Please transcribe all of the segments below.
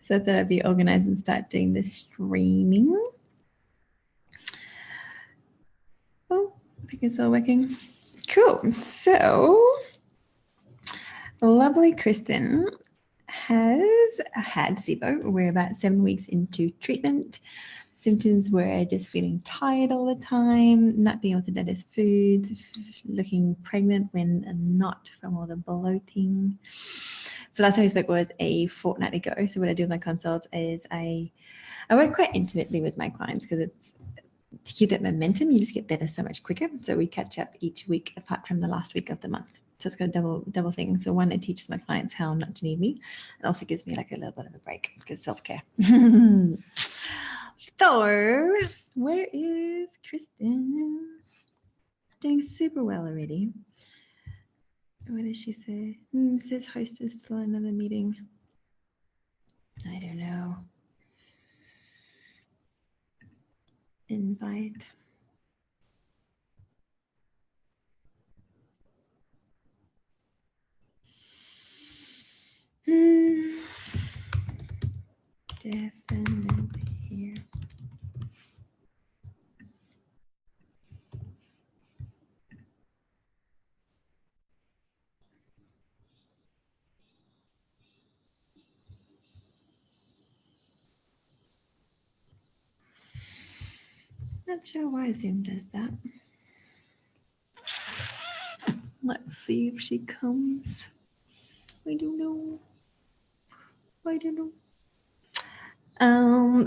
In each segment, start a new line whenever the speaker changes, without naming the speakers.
So I thought I'd be organized and start doing the streaming. Oh, I think it's all working. Cool. So lovely Kristin has had SIBO. We're about 7 weeks into treatment. Symptoms were just feeling tired all the time, not being able to digest foods, looking pregnant when not from all the bloating. So last time we spoke was a fortnight ago. So what I do with my consults is I work quite intimately with my clients because it's to keep that momentum, you just get better so much quicker. So we catch up each week apart from the last week of the month. So it's got a double thing. So one, it teaches my clients how not to need me. It also gives me like a little bit of a break because self-care. So where is Kristin? Doing super well already. What does she say? Says host is still another meeting. I don't know. Invite. Definitely here. Not sure why Zoom does that. Let's see if she comes. I don't know.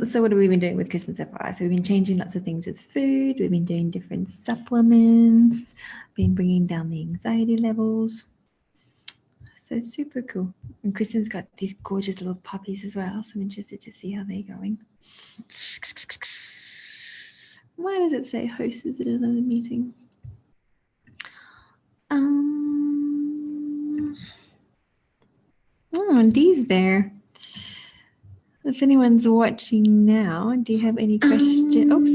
So what have we been doing with Kristin so far? So we've been changing lots of things with food. We've been doing different supplements, been bringing down the anxiety levels. So it's super cool. And Kristin's got these gorgeous little puppies as well. So I'm interested to see how they're going. Why does it say host is at another meeting? Oh, Dee's there. If anyone's watching now, do you have any questions? Oops.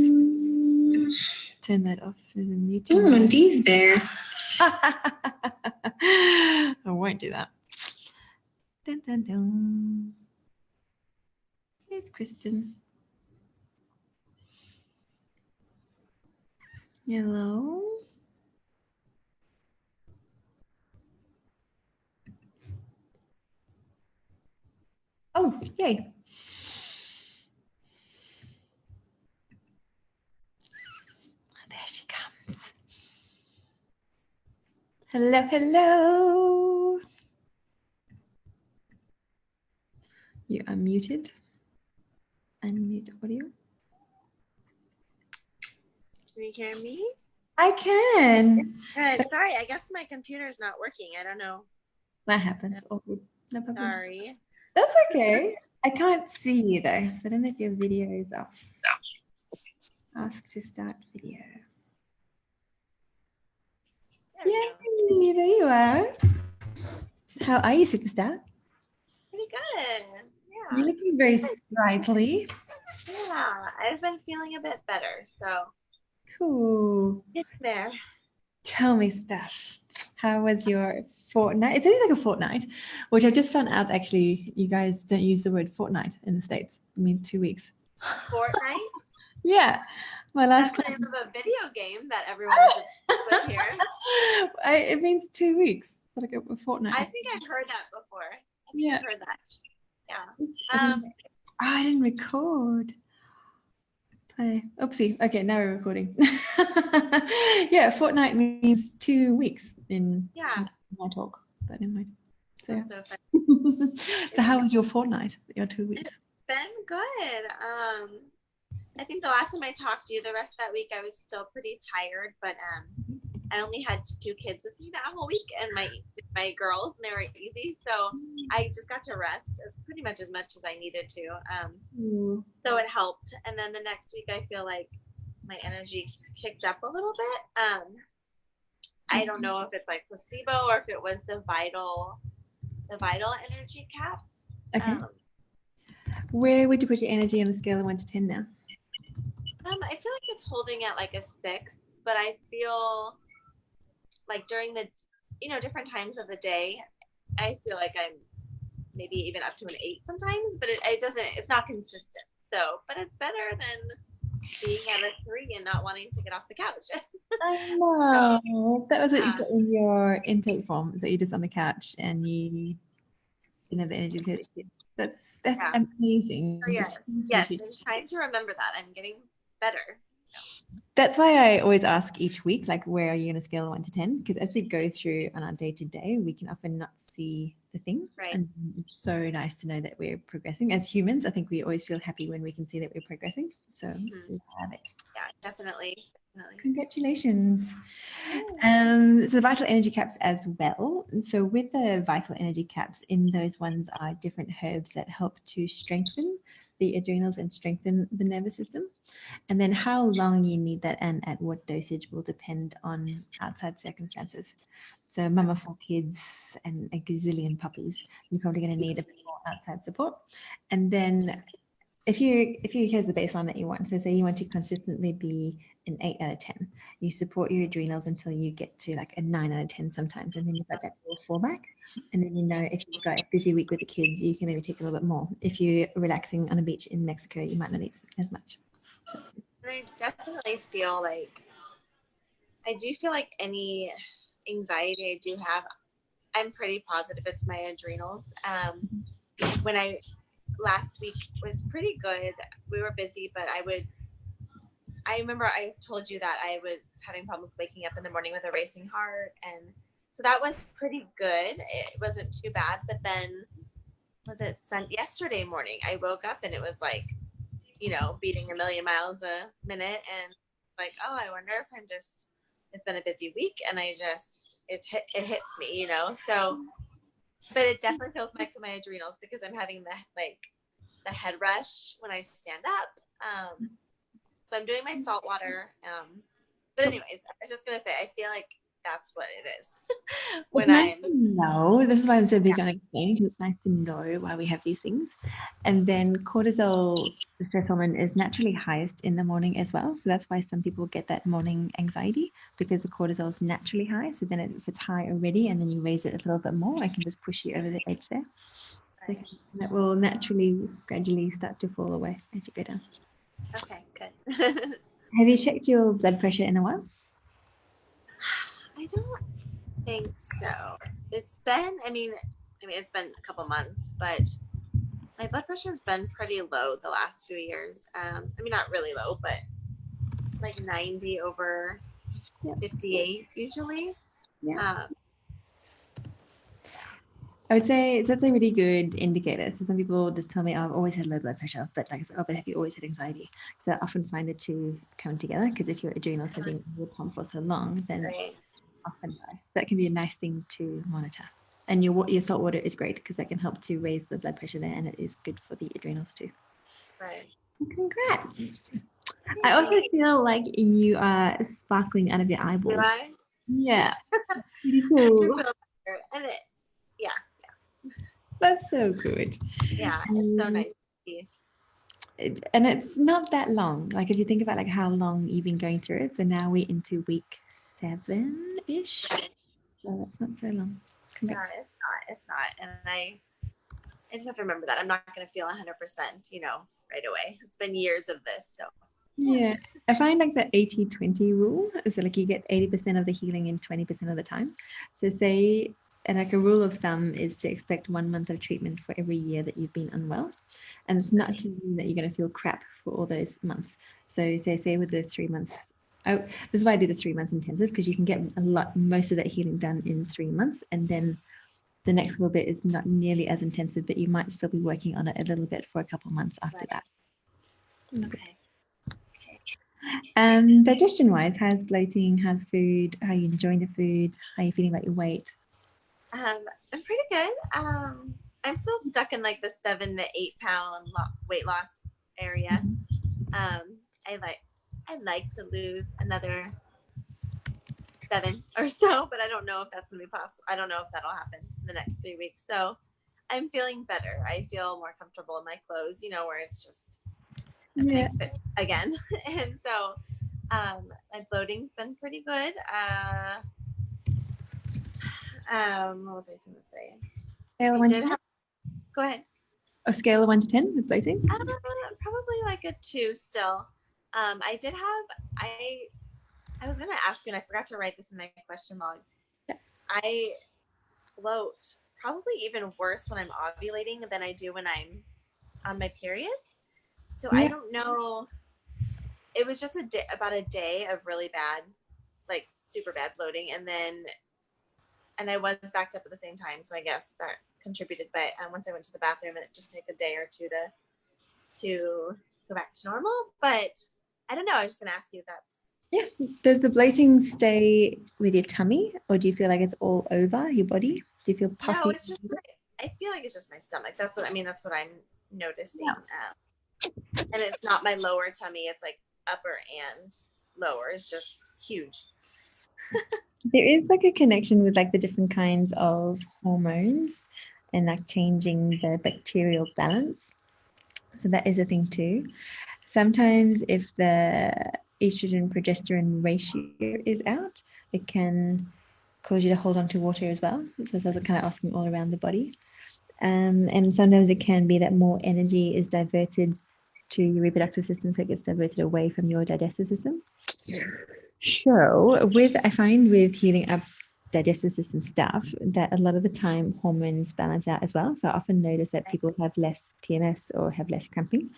Turn that off for the meeting. Oh, Dee's there. I won't do that. Dun, dun, dun. Here's Kristin. Hello. Oh, yay. There she comes. Hello, hello. You are muted. Unmute audio.
Can you hear me?
I can.
Good. Sorry, I guess my computer's not working. I don't know.
That happens. Oh, no problem.
Sorry.
That's okay. I can't see you though, so I don't know if your video is off. Ask to start video. Yay, there you are. How are you, superstar?
Pretty good. Yeah.
You're looking very sprightly.
Yeah, I've been feeling a bit better, so.
Cool.
It's there.
Tell me stuff. How was your fortnight? It's only like a fortnight, which I've just found out actually you guys don't use the word fortnight in the States. It means 2 weeks.
Fortnite?
Yeah. My last
That's the name of a video game that everyone is with here.
It means 2 weeks. Like a fortnight.
I think I've heard that before.
Yeah.
I've heard that. Yeah.
I didn't record. Play. Oopsie. Okay, now we're recording. Yeah, fortnight means 2 weeks in my talk. But anyway. So,
so funny.
So how was your fortnight? Your 2 weeks?
It's been good. I think the last time I talked to you, the rest of that week I was still pretty tired, but I only had 2 kids with me that whole week, and my girls, and they were easy, so I just got to rest pretty much as I needed to. So it helped. And then the next week I feel like my energy kicked up a little bit. I don't know if it's like placebo or if it was the vital energy caps.
Okay. Where would you put your energy on a scale of 1 to 10 now?
I feel like it's holding at like a 6, but I feel like during the, different times of the day, I feel like I'm maybe even up to an 8 sometimes, but it's not consistent. So, but it's better than being at a 3 and not wanting to get off the couch.
I know. That was what you
Yeah.
put in your intake form, is that you're just on the couch and you didn't have the energy to take it. That's
Yeah.
amazing.
Yes, yes, I'm trying to remember that. I'm getting better.
That's why I always ask each week, like, where are you on a scale of 1 to 10? Because as we go through on our day to day, we can often not see the thing.
Right.
And it's so nice to know that we're progressing. As humans, I think we always feel happy when we can see that we're progressing. So love it.
Yeah, definitely.
Congratulations. So the vital energy caps as well. So with the vital energy caps, in those ones are different herbs that help to strengthen the adrenals and strengthen the nervous system. And then how long you need that and at what dosage will depend on outside circumstances. So mama 4 kids and a gazillion puppies, you're probably going to need a bit more outside support. And then if you here's the baseline that you want. So say you want to consistently be an 8 out of 10. You support your adrenals until you get to like a 9 out of 10 sometimes, and then you've got that little fallback. And then you know if you've got a busy week with the kids, you can maybe take a little bit more. If you're relaxing on a beach in Mexico, you might not need as much. So
I definitely feel like any anxiety I do have, I'm pretty positive it's my adrenals. When last week was pretty good. We were busy, but I remember I told you that I was having problems waking up in the morning with a racing heart. And so that was pretty good. It wasn't too bad. But then yesterday morning, I woke up and it was like, beating a million miles a minute. And like, oh, I wonder if it's been a busy week. And it hits me, so, but it definitely feels back to my adrenals because I'm having the head rush when I stand up. So I'm doing my salt water. But anyways, I was just going to say, I feel like that's what it is.
This is why I'm so big on explaining, because it's nice to know why we have these things. And then cortisol, the stress hormone, is naturally highest in the morning as well. So that's why some people get that morning anxiety, because the cortisol is naturally high. So then if it's high already and then you raise it a little bit more, I can just push you over the edge there. So that will naturally, gradually start to fall away as you go down.
Okay, good.
Have you checked your blood pressure in a while?
I don't think so. It's been, it's been a couple months, but my blood pressure has been pretty low the last few years. Not really low, but like 90 over 58 usually.
Yeah. I would say that's a really good indicator. So some people just tell me, oh, I've always had low blood pressure, but like I said, oh, but have you always had anxiety? So I often find the two come together, because if your adrenals have been in the pump for so long, then often die. So that can be a nice thing to monitor. And your salt water is great, because that can help to raise the blood pressure there, and it is good for the adrenals too.
Right.
Congrats. I also feel like you are sparkling out of your eyeballs.
Do I?
Yeah. Pretty cool.
And yeah.
That's so good.
Yeah, it's so nice to see.
And it's not that long. Like if you think about like how long you've been going through it. So now we're into week 7-ish. So that's not so long. Congrats.
Yeah, it's not. And I just have to remember that I'm not going to feel 100%, right away. It's been years of this, so.
Yeah, I find like the 80-20 rule is that like you get 80% of the healing in 20% of the time. So say, and like a rule of thumb is to expect 1 month of treatment for every year that you've been unwell. And it's not to mean that you're going to feel crap for all those months. So they say with the 3 months, this is why I do the 3 months intensive, because you can get most of that healing done in 3 months. And then the next little bit is not nearly as intensive, but you might still be working on it a little bit for a couple months after that.
Okay.
Digestion wise, how's bloating, how's food, how are you enjoying the food, how are you feeling about your weight?
I'm pretty good. I'm still stuck in like the 7 to 8 pound weight loss area. I'd like to lose another 7 or so, but I don't know if that's gonna be possible. I don't know if that'll happen in the next 3 weeks. So I'm feeling better. I feel more comfortable in my clothes, where it's just again. And so my bloating's been pretty good. What was I going to say? Go ahead.
A scale of 1 to 10 with bloating?
Probably like a 2 still. I did have, I was going to ask you, and I forgot to write this in my question log.
Yeah.
I bloat probably even worse when I'm ovulating than I do when I'm on my period. So
Yeah.
I don't know. It was just about a day of really bad, like super bad bloating. And I was backed up at the same time. So I guess that contributed. But once I went to the bathroom, it just took a day or two to go back to normal. But I don't know. I was just going to ask you if that's.
Yeah. Does the bloating stay with your tummy, or do you feel like it's all over your body? Do you feel puffy?
No, it's just, I feel like it's just my stomach. That's what I'm noticing.
Yeah.
And it's not my lower tummy. It's like upper and lower. It's just huge.
There is like a connection with like the different kinds of hormones and like changing the bacterial balance. So that is a thing too. Sometimes if the estrogen progesterone ratio is out, it can cause you to hold on to water as well. So those are kind of asking all around the body. And sometimes it can be that more energy is diverted to your reproductive system, so it gets diverted away from your digestive system. So I find with healing up digestive system stuff that a lot of the time hormones balance out as well. So I often notice that people have less PMS or have less cramping.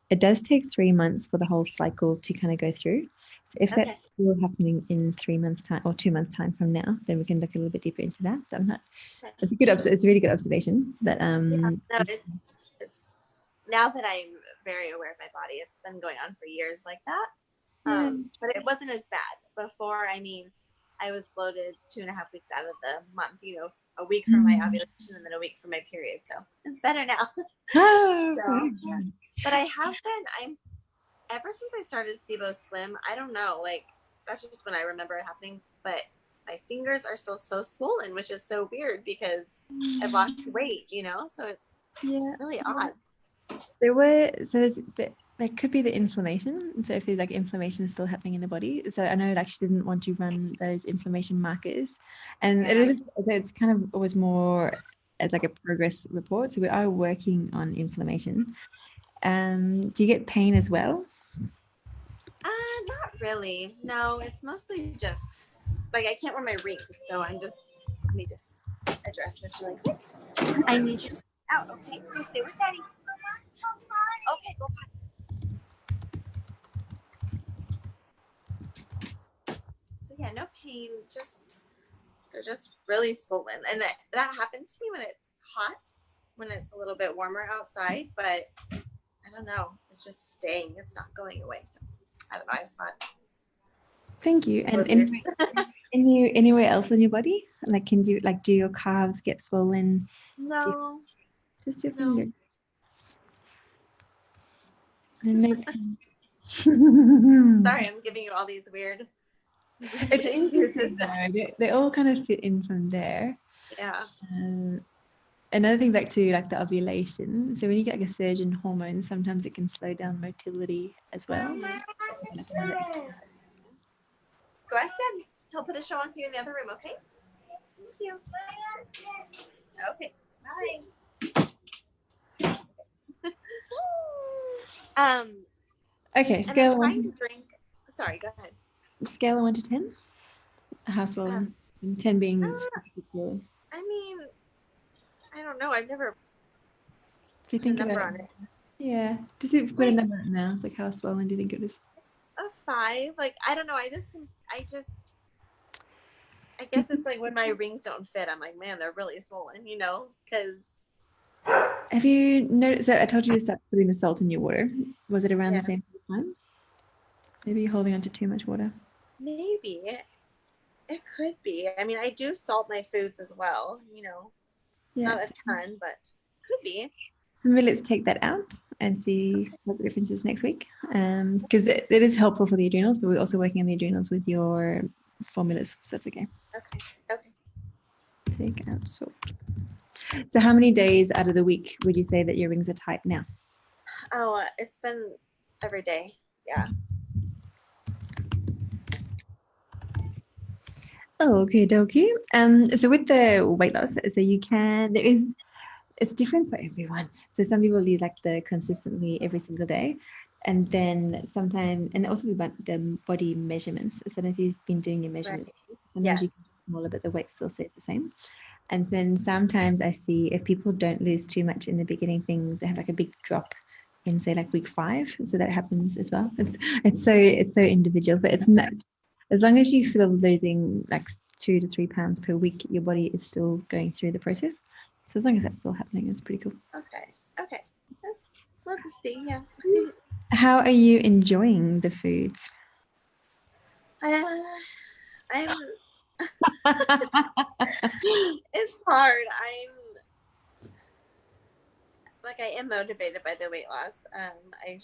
It does take 3 months for the whole cycle to kind of go through. So if that's still happening in 3 months time or 2 months time from now, then we can look a little bit deeper into that. But I'm not. It's a good. It's a really good observation. But
it's now that I'm very aware of my body. It's been going on for years like that. But it wasn't as bad before. I mean, I was bloated 2.5 weeks out of the month, a week for my ovulation and then a week for my period. So it's better now. But I have been, ever since I started SIBO Slim, I don't know, like that's just when I remember it happening, but my fingers are still so swollen, which is so weird because I've lost weight, so it's really odd.
There could be the inflammation. So if there's like inflammation still happening in the body. So I know like she didn't want to run those inflammation markers. And it's kind of always more as like a progress report. So we are working on inflammation. Do you get pain as well?
Not really. No, it's mostly just like I can't wear my rings. So let me just address this really quick. I need you to stay out, okay? Go stay with Daddy. Okay, go potty. So yeah, no pain, they're just really swollen. And that happens to me when it's hot, when it's a little bit warmer outside, but I don't know. It's just staying. It's not going away. So I don't know. It's not.
Thank you. And anywhere else in your body? Like do your calves get swollen?
No.
Just your finger.
Sorry, I'm giving you all these weird.
It's interesting though. They all kind of fit in from there.
Yeah.
Another thing back to like the ovulation. So when you get like a surge in hormones, sometimes it can slow down motility as well.
Go ask Daddy. He'll put a show on for you in the other room, okay? Thank you. Okay. Bye.
Okay, scale of 1 to
drink. Sorry, go ahead.
Scale of 1 to 10. How swollen? 10 being.
I mean, I don't know. I've never.
Do you think about it? Yeah. Just put a number now. Like how swollen do you think it is?
A 5. Like I don't know. I guess it's like when my rings don't fit, I'm like, man, they're really swollen, because.
Have you noticed? So I told you to start putting the salt in your water. Was it around the same time? Maybe you're holding on to too much water.
Maybe it could be. I mean, I do salt my foods as well. Not a ton, but could be.
So maybe let's take that out and see what the difference is next week. Because it is helpful for the adrenals, but we're also working on the adrenals with your formulas. So that's okay.
Okay.
Take out salt. So how many days out of the week would you say that your rings are tight now?
Oh, it's been every day. Yeah.
Okay, dokie. So with the weight loss, so there is it's different for everyone. So some people lead like the consistently every single day. And then sometimes, and also about the body measurements. So I don't know if you've been doing your
Right.
measurements. Sometimes you
Yes.
can get smaller, but the weight still stays the same. And then sometimes I see if people don't lose too much in the beginning things, they have like a big drop in say like week 5. So that happens as well. It's so individual, but it's not as long as you're still losing like 2 to 3 pounds per week, your body is still going through the process. So as long as that's still happening, it's pretty cool.
Okay. Okay. We'll just see. Yeah.
How are you enjoying the foods?
I'm. It's hard. I am motivated by the weight loss. I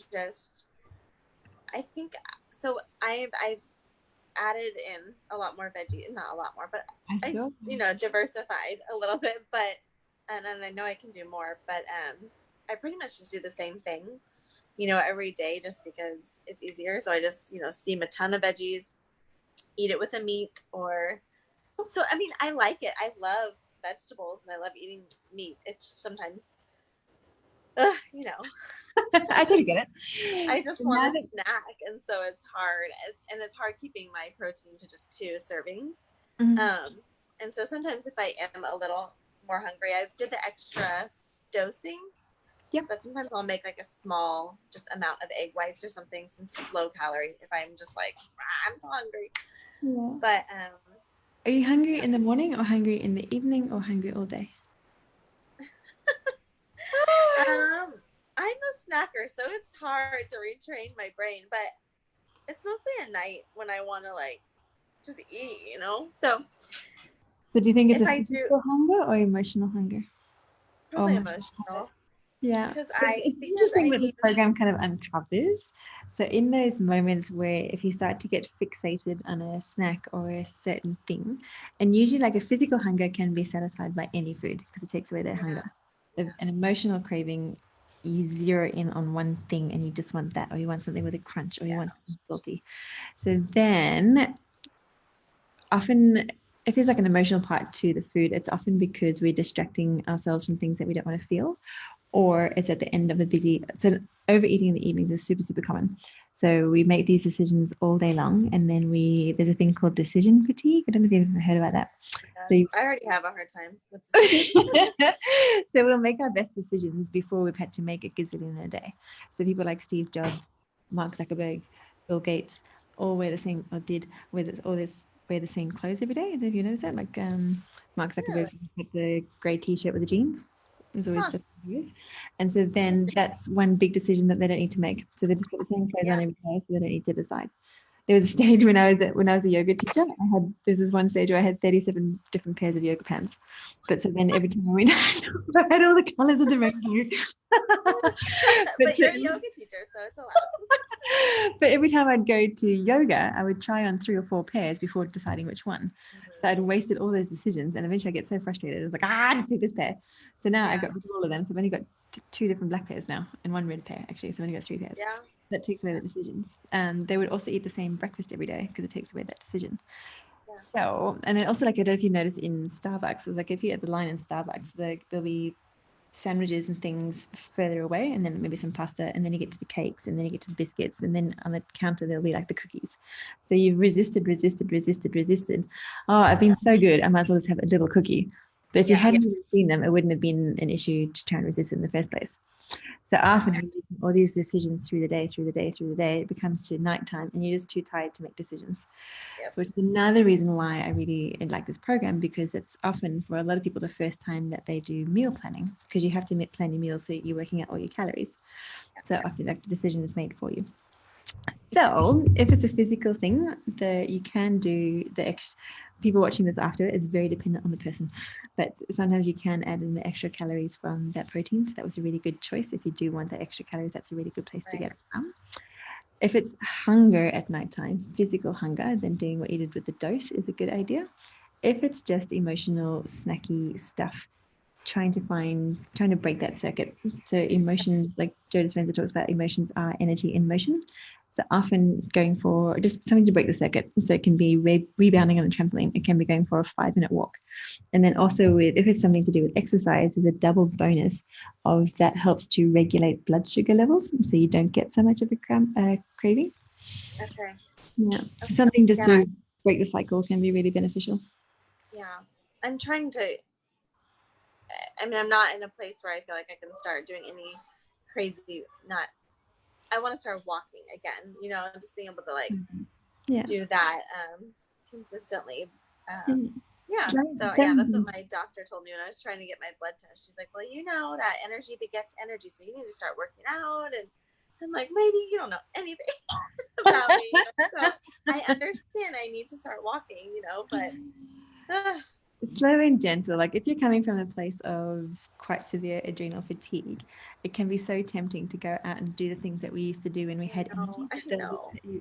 think so. I've added in a lot more veggie, not a lot more, but I diversified a little bit. But and I know I can do more. But I pretty much just do the same thing, every day just because it's easier. So I just steam a ton of veggies, eat it with a meat or. So I mean, I like it. I love vegetables and I love eating meat. It's just sometimes,
I totally get it.
I just want a snack, and so it's hard, and it's hard keeping my protein to just 2 servings. And so sometimes if I am a little more hungry, I did the extra dosing.
Yep.
But sometimes I'll make like a small just amount of egg whites or something since it's low calorie. If I'm just like I'm so hungry.
Yeah.
But
are you hungry in the morning or hungry in the evening or hungry all day?
I'm a snacker, so it's hard to retrain my brain, but it's mostly at night when I want to just eat, So
do you think it's a physical hunger or emotional hunger?
Probably emotional.
Yeah.
Because
it's interesting what this program kind of uncovers. So in those moments where if you start to get fixated on a snack or a certain thing, and usually like a physical hunger can be satisfied by any food because it takes away their hunger. An emotional craving, you zero in on one thing and you just want that, or you want something with a crunch, or you want something salty. So then often if there's like an emotional part to the food, it's often because we're distracting ourselves from things that we don't want to feel, or it's at the end of a busy. So overeating in the evenings is super, super common. So we make these decisions all day long, and then there's a thing called decision fatigue. I don't know if you've ever heard about that.
I already have a hard time with decisions.
So we'll make our best decisions before we've had to make a gazillion a day. So people like Steve Jobs, Mark Zuckerberg, Bill Gates, all wear the same, or did wear the same clothes every day. Have you noticed that? Like Mark Zuckerberg with the grey t-shirt with the jeans. Is always the years. And so then that's one big decision that they don't need to make. So they just put the same clothes on every day, so they don't need to decide. There was a stage when I was a yoga teacher. This is one stage where I had 37 different pairs of yoga pants. But so then every time I went, I had all the colors of the rainbow.
but you're a yoga teacher, so it's allowed.
But every time I'd go to yoga, I would try on 3 or 4 pairs before deciding which one. So I'd wasted all those decisions, and eventually I get so frustrated. I was like, just take this pair. So now I got rid of all of them. So I've only got 2 different black pairs now and 1 red pair, actually. So I've only got 3 pairs.
Yeah.
That takes away the decisions. They would also eat the same breakfast every day because it takes away that decision. Yeah. So, and then also, like, I don't know if you notice in Starbucks, like if you're at the line in Starbucks, there'll be sandwiches and things further away, and then maybe some pasta, and then you get to the cakes, and then you get to the biscuits, and then on the counter there'll be like the cookies. So you've resisted. Oh, I've been so good, I might as well just have a little cookie. But if you hadn't even seen them, it wouldn't have been an issue to try and resist it in the first place. So often when you're making all these decisions through the day, it becomes to nighttime and you're just too tired to make decisions. Which is another reason why I really like this program, because it's often for a lot of people the first time that they do meal planning, because you have to plan your meals so you're working out all your calories. So often like the decision is made for you. So if it's a physical thing, you can do the extra. People watching this after, it's very dependent on the person, but sometimes you can add in the extra calories from that protein. So that was a really good choice. If you do want the extra calories, that's a really good place to get it from. If it's hunger at nighttime, physical hunger, then doing what you did with the dose is a good idea. If it's just emotional, snacky stuff, trying to break that circuit. So emotions, like Joe Dispenza talks about, emotions are energy in motion. So often going for just something to break the circuit. So it can be rebounding on a trampoline. It can be going for a 5-minute walk. And then also if it's something to do with exercise, there's a double bonus of that helps to regulate blood sugar levels. So you don't get so much of a craving.
Okay.
Yeah. So something just
Yeah.
to break the cycle can be really beneficial.
Yeah. I'm trying to, I mean, I'm not in a place where I feel like I can start doing any crazy, I want to start walking again, you know, just being able to like do that consistently. Yeah. So yeah, that's what my doctor told me when I was trying to get my blood test. She's like, well, you know that energy begets energy, so you need to start working out. And I'm like, lady, you don't know anything about me. So I understand I need to start walking, you know, but
slow and gentle. Like if you're coming from a place of quite severe adrenal fatigue, it can be so tempting to go out and do the things that we used to do when we had energy.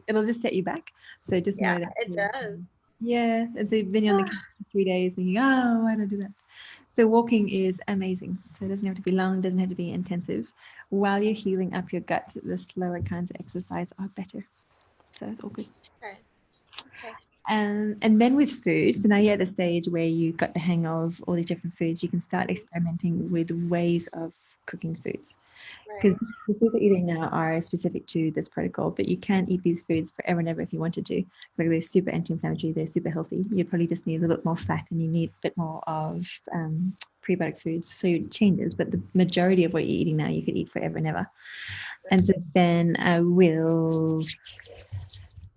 It'll just set you back. So just know that
it does.
Yeah. And so then you're on the couch for 3 days thinking, oh, why don't I do that? So walking is amazing. So it doesn't have to be long, doesn't have to be intensive. While you're healing up your gut, the slower kinds of exercise are better. So it's all good.
Okay.
And then with food, so now you're at the stage where you've got the hang of all these different foods, you can start experimenting with ways of cooking foods. Because the foods that you're eating now are specific to this protocol, but you can eat these foods forever and ever if you wanted to. Like they're super anti-inflammatory, they're super healthy. You probably just need a little bit more fat and you need a bit more of prebiotic foods. So it changes, but the majority of what you're eating now, you could eat forever and ever. And so then I will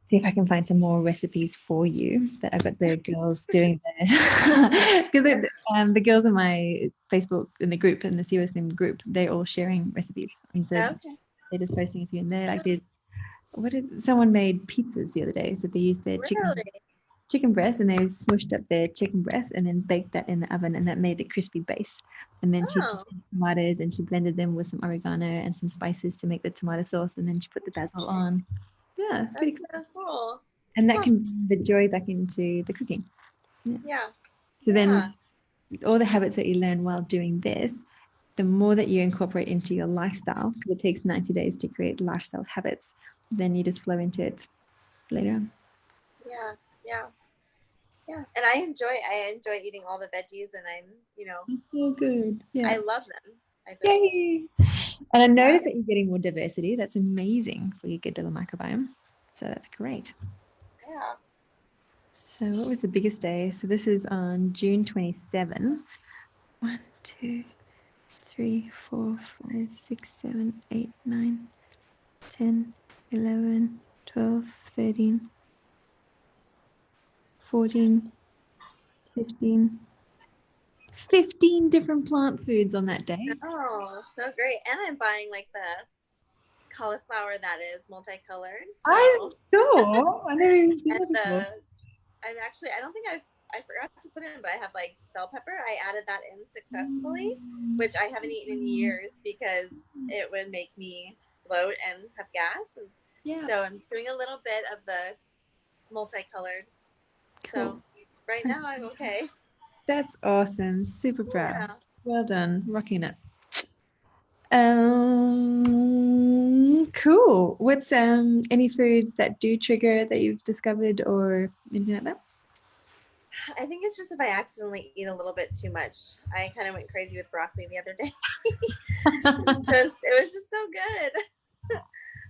see if I can find some more recipes for you that I've got the girls doing there. Because the girls in my Facebook in the group, in the SOOOOO Slim group, they're all sharing recipes. And so they're just posting a few in there. Like there's, someone made pizzas the other day. So they used their chicken breast and they smushed up their chicken breast and then baked that in the oven and that made the crispy base. And then she put tomatoes and she blended them with some oregano and some spices to make the tomato sauce and then she put the basil on. Yeah, pretty cool. And that can bring the joy back into the cooking.
Yeah.
So then all the habits that you learn while doing this, the more that you incorporate into your lifestyle, because it takes 90 days to create lifestyle habits, then you just flow into it later on.
Yeah. And I enjoy eating all the veggies and I'm, you know,
so good. Yeah.
I love them.
Yay. And I noticed that you're getting more diversity. That's amazing for your good little microbiome. So that's great.
Yeah.
So what was the biggest day? So this is on June 27. 1, 2, 3, 4, 5, 6, 7, 8, 9, 10, 11, 12, 13, 14, 15 different plant foods on that day.
Oh, so great. And I'm buying like the cauliflower that is multicolored. So.
I saw. I never even seen that before.
I don't think I forgot to put it in, but I have like bell pepper. I added that in successfully, which I haven't eaten in years because it would make me bloat and have gas. And so I'm just doing a little bit of the multicolored. Cool. So right now I'm okay.
That's awesome. Super proud.
Yeah.
Well done. Rocking it. Cool. What's any foods that do trigger that you've discovered or anything like that?
I think it's just if I accidentally eat a little bit too much. I kind of went crazy with broccoli the other day. It was just so good.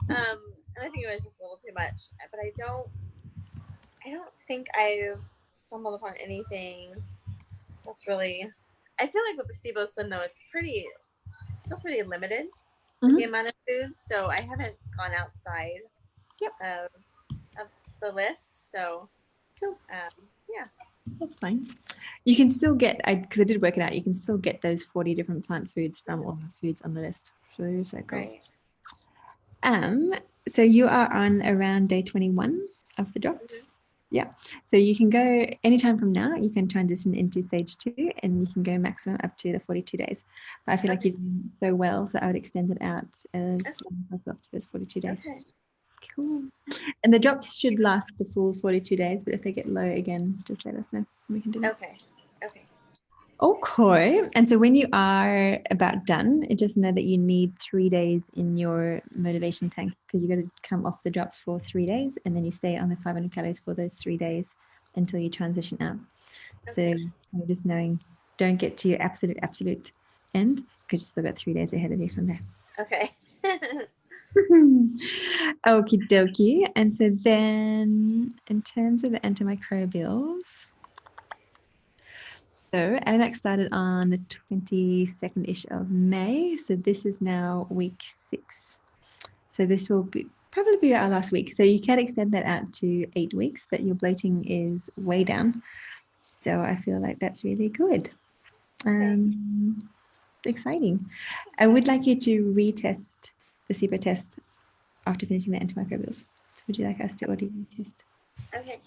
And I think it was just a little too much. But I don't think I've stumbled upon anything that's really. I feel like with the SIBO Slim though, it's still pretty limited with the amount of food. So I haven't gone outside of the list. So yeah.
That's fine. You can still get, because I did work it out, you can still get those 40 different plant foods from all the foods on the list. So there's that goal. Right. So you are on around day 21 of the drops. Yeah. So you can go anytime from now, you can transition into stage 2 and you can go maximum up to the 42 days. But I feel like you're doing so well, so I would extend it out as long as up to those 42 days. Okay. Cool. And the drops should last the full 42 days, but if they get low again, just let us know. We can do that.
Okay.
Okay. And so when you are about done, just know that you need 3 days in your motivation tank because you got to come off the drops for 3 days and then you stay on the 500 calories for those 3 days until you transition out. So
Okay.
you're just knowing, don't get to your absolute end because you still got 3 days ahead of you from there.
Okay.
Okie dokie. And so then in terms of the antimicrobials, so Animax started on the 22nd-ish of May. So this is now week 6. So this will probably be our last week. So you can extend that out to 8 weeks, but your bloating is way down. So I feel like that's really good. Exciting. I would like you to retest the SIBO test after finishing the antimicrobials. Would you like us to order you a retest?
Okay.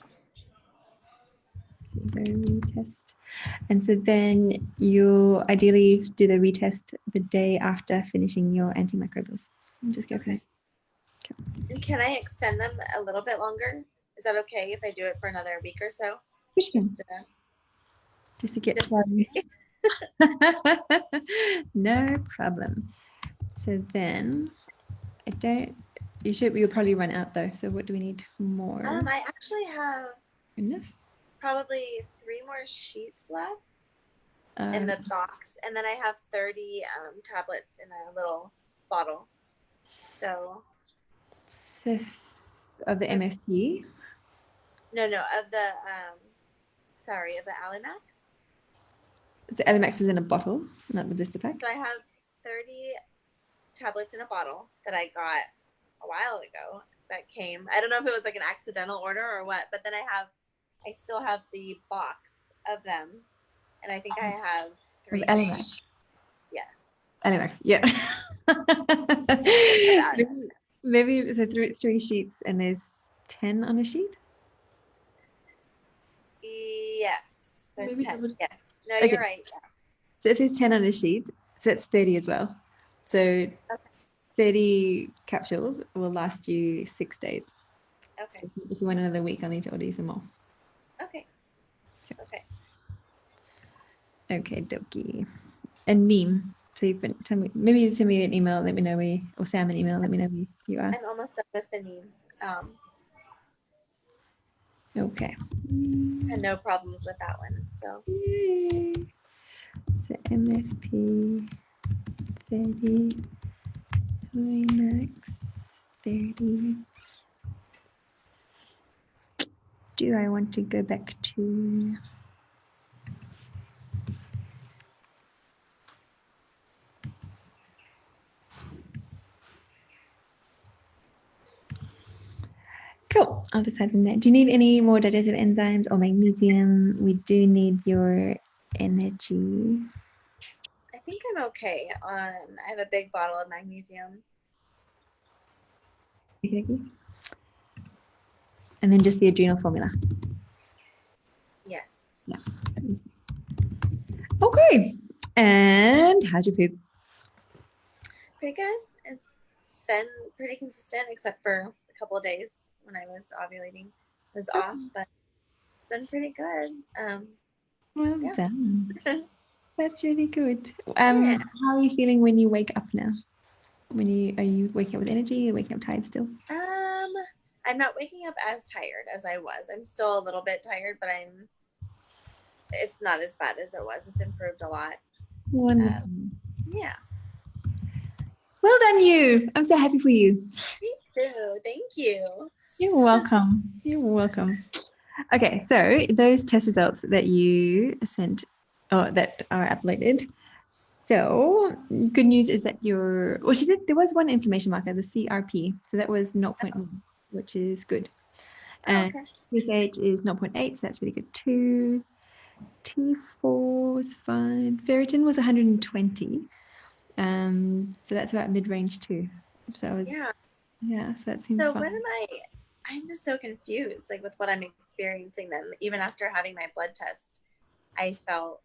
SIBO retest. And so then you ideally do the retest the day after finishing your antimicrobials. Just go from
Okay. And can I extend them a little bit longer? Is that okay if I do it for another week or so?
Just to get started. No problem. So then you'll probably run out though. So what do we need more?
I actually have
Enough?
probably 3 more sheets left in the box, and then I have 30 tablets in a little bottle. So
of the MFP?
No, of the of the Alimax.
The Alimax is in a bottle, not the blister pack.
So I have 30 tablets in a bottle that I got a while ago that came. I don't know if it was like an accidental order or what, but then I still have the box of them, and I think I have 3.
Alimax.
Yes.
Alimax, yeah. Maybe so 3 sheets, and there's 10 on a sheet.
Yes, there's
Maybe
10. Yes. No,
okay.
You're right. Yeah.
So if there's 10 on a sheet, so that's 30 as well. So 30 capsules will last you 6 days.
Okay.
So if you want another week, I'll need to order you some more.
Okay. Okay.
Okay, dokie. And Neem. So tell me, maybe you send me an email, let me know where, or Sam an email, let me know where you are.
I'm almost done with the Neem.
Okay.
Had no problems with that one. So.
Yay. So MFP 30, Max 30. Do I want to go back to cool, I'll decide from there. Do you need any more digestive enzymes or magnesium? We do need your energy.
I think I'm okay. I have a big bottle of magnesium.
Okay. And then just the adrenal formula.
Yes.
Yeah. Okay. And how's your poop?
Pretty good. It's been pretty consistent, except for a couple of days when I was ovulating. It was off, but it's been pretty good.
Well done. That's really good.
Yeah.
How are you feeling when you wake up now? Are you waking up with energy or waking up tired still?
I'm not waking up as tired as I was. I'm still a little bit tired, but it's not as bad as it was. It's improved a lot.
Wonderful.
Yeah.
Well done, you. I'm so happy for you.
Me too. Thank you.
You're welcome. You're welcome. Okay, so those test results that you sent or that are uploaded. So good news is that there was one inflammation marker, the CRP. So that was 0.1, which is good. And pH is 0.8, so that's really good too. T4 was fine. Ferritin was 120. So that's about mid-range too. So so that seems
so
fine.
I'm just so confused, like with what I'm experiencing then. Even after having my blood test, I felt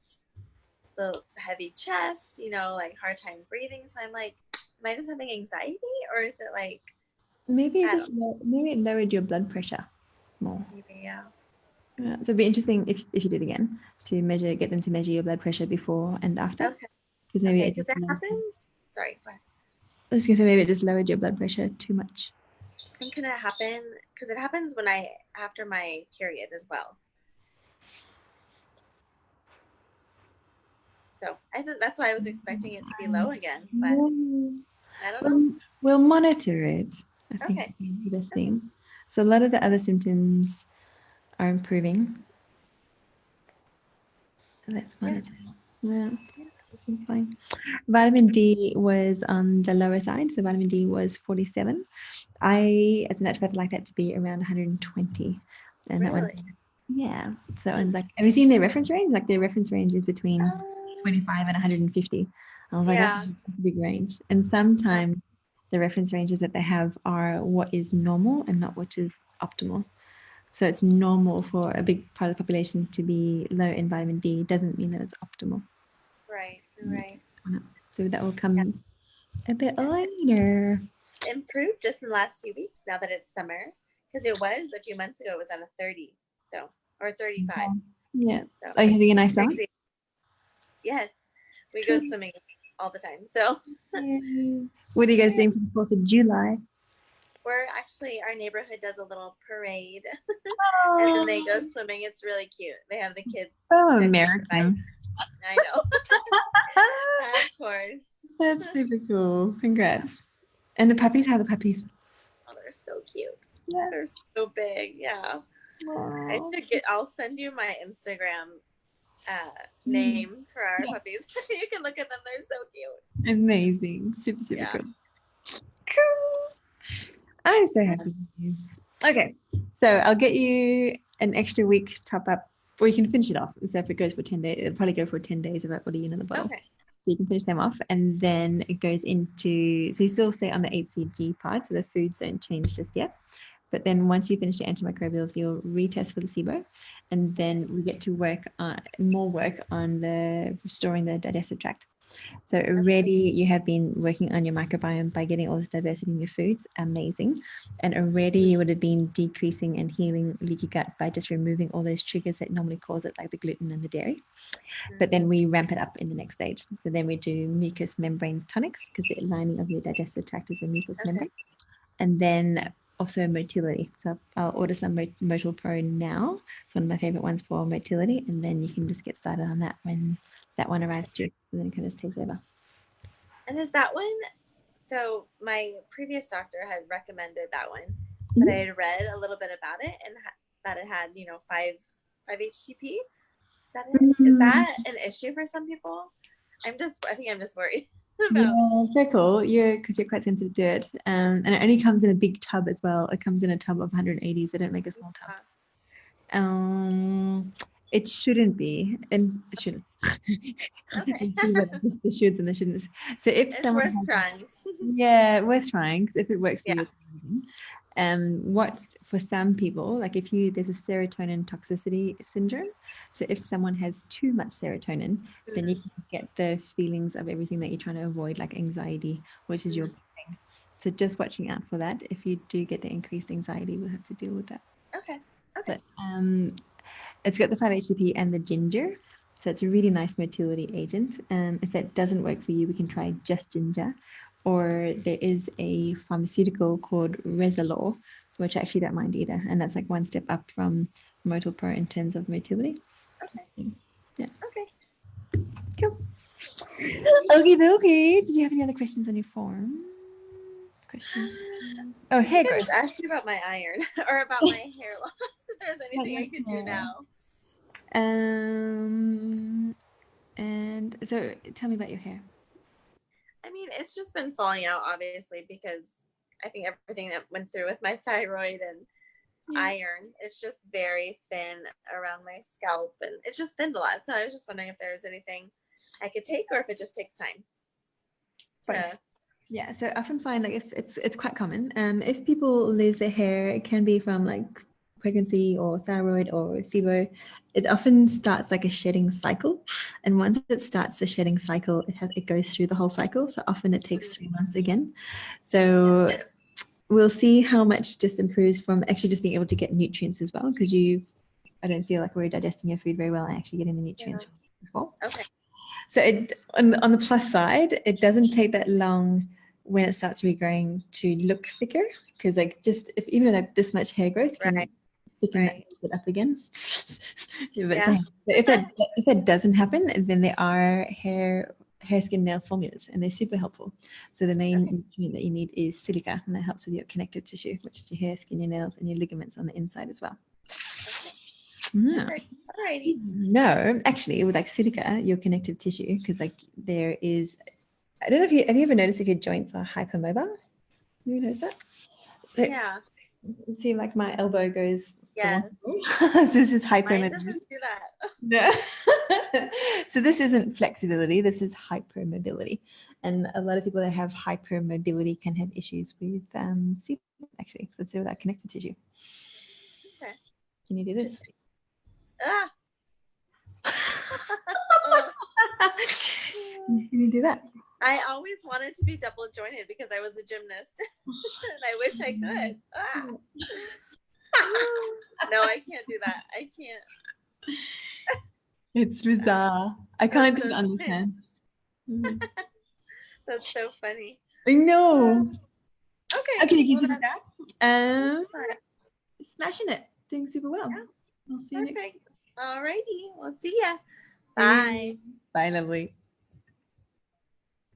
the heavy chest, like hard time breathing. So I'm like, am I just having anxiety, or is it like
maybe it lowered your blood pressure more?
Maybe, yeah.
Yeah, so it'd be interesting if you did again to get them to measure your blood pressure before and after.
Okay.
Because maybe
Okay,
it
because
just
it happens. Sorry, go ahead.
I was gonna say maybe it just lowered your blood pressure too much.
And can it happen? Because it happens when after my period as well. So that's why I was expecting it to be low again, but I don't know.
We'll monitor it. I think
Okay.
would be the best thing. So a lot of the other symptoms are improving. Let's monitor. Yeah, it's fine. Vitamin D was on the lower side, so vitamin D was 47. I, as a naturopath, like that to be around 120. And that one,
Really?
yeah. So and like, have you seen their reference range? Like their reference range is between 25 and 150. I was like,
Yeah.
that's a big range. And sometimes the reference ranges that they have are what is normal and not what is optimal. So it's normal for a big part of the population to be low in vitamin D. Doesn't mean that it's optimal.
Right. Right.
So that will come a bit later.
Improved just in the last few weeks now that it's summer, because it was a few months ago it was on a 30, so, or 35.
Yeah.
So
Are you having a nice summer?
yes, we go swimming all the time. So
what are you guys doing for the 4th of July?
we're actually, our neighborhood does a little parade and then they go swimming. It's really cute. They have the kids.
Oh, American.
I know. Of course.
That's super cool. Congrats. And the puppies, how are the puppies?
Oh, they're so cute.
Yeah.
They're so big. Yeah.
Wow.
I'll send you my Instagram name for our puppies. You can look at them. They're so cute.
Amazing. Super cool. Cool. I'm so happy with you. Okay. So I'll get you an extra week top up, or you can finish it off. So if it goes for 10 days, it'll probably go for 10 days of what are you in the bottle.
Okay.
So you can finish them off, and then it goes into, so you still stay on the HCG part, so the foods don't change just yet. But then once you finish your antimicrobials, you'll retest for the SIBO, and then we get to work on the restoring the digestive tract. So already you have been working on your microbiome by getting all this diversity in your foods. Amazing. And already you would have been decreasing and healing leaky gut by just removing all those triggers that normally cause it, like the gluten and the dairy. But then we ramp it up in the next stage. So then we do mucous membrane tonics, because the lining of your digestive tract is a mucous membrane. And then also motility. So I'll order some Motil Pro now. It's one of my favorite ones for motility. And then you can just get started on that when that one arrives too. And then it kind of takes over.
And is that one, so my previous doctor had recommended that one, but I had read a little bit about it and that it had, 5 HTP. Is that an issue for some people? I think I'm just worried.
Yeah, very cool. Because you're quite sensitive to it. And it only comes in a big tub as well. It comes in a tub of 180s. They don't make a small tub. It shouldn't be, and it shouldn't.
Okay.
The shoulds and the shouldn't. So if
it's
someone
worth trying.
Yeah, worth trying. If it works for you, it's amazing. What for some people, like there's a serotonin toxicity syndrome. So if someone has too much serotonin, then you can get the feelings of everything that you're trying to avoid, like anxiety, which is your thing. So just watching out for that. If you do get the increased anxiety, we'll have to deal with that.
Okay.
But it's got the 5-HTP and the ginger. So it's a really nice motility agent. If that doesn't work for you, we can try just ginger. Or there is a pharmaceutical called Resolor, which I actually don't mind either. And that's like one step up from Motil Pro in terms of motility.
Okay.
Yeah.
Okay.
Cool. Okay. Did you have any other questions on your form? Oh, hair growth.
I just asked you about my iron or about my hair loss. If there's anything I could do now.
And so tell me about your hair.
I mean, it's just been falling out, obviously, because I think everything that went through with my thyroid and iron, it's just very thin around my scalp, and it's just thinned a lot. So I was just wondering if there's anything I could take, or if it just takes time.
Yeah, so I often find like it's quite common. If people lose their hair, it can be from like pregnancy or thyroid or SIBO. It often starts like a shedding cycle, and once it starts the shedding cycle, it goes through the whole cycle. So often it takes 3 months again. So we'll see how much just improves from actually just being able to get nutrients as well, because you I don't feel like we're digesting your food very well and actually getting the nutrients before.
Okay.
So on the plus side, it doesn't take that long when it starts regrowing to look thicker, because like just if even like this much hair growth can thicken that bit up again. But if that doesn't happen, then there are hair, skin, nail formulas, and they're super helpful. So the main nutrient that you need is silica, and that helps with your connective tissue, which is your hair, skin, your nails, and your ligaments on the inside as well. Yeah.
Alrighty.
No, actually, with like silica, your connective tissue, because like there is, I don't know if you have you ever noticed if your joints are hypermobile? Have you noticed that?
Yeah.
See, like my elbow goes.
Yes.
This is
Mine
hypermobility.
doesn't do that.
No. So this isn't flexibility. This is hypermobility, and a lot of people that have hypermobility can have issues with SIBO, actually. So it's with that connective tissue.
Okay.
Can you do this?
Ah.
Can you do that?
I always wanted to be double jointed because I was a gymnast, and I wish I could. Ah. No, I can't do that. I can't.
It's bizarre. I can't even understand.
That's so funny.
I know.
Okay.
Well, super star. Smashing it. Doing super well.
Yeah.
I'll see you next.
Perfect. Alrighty. We'll see ya. Bye.
Bye, lovely.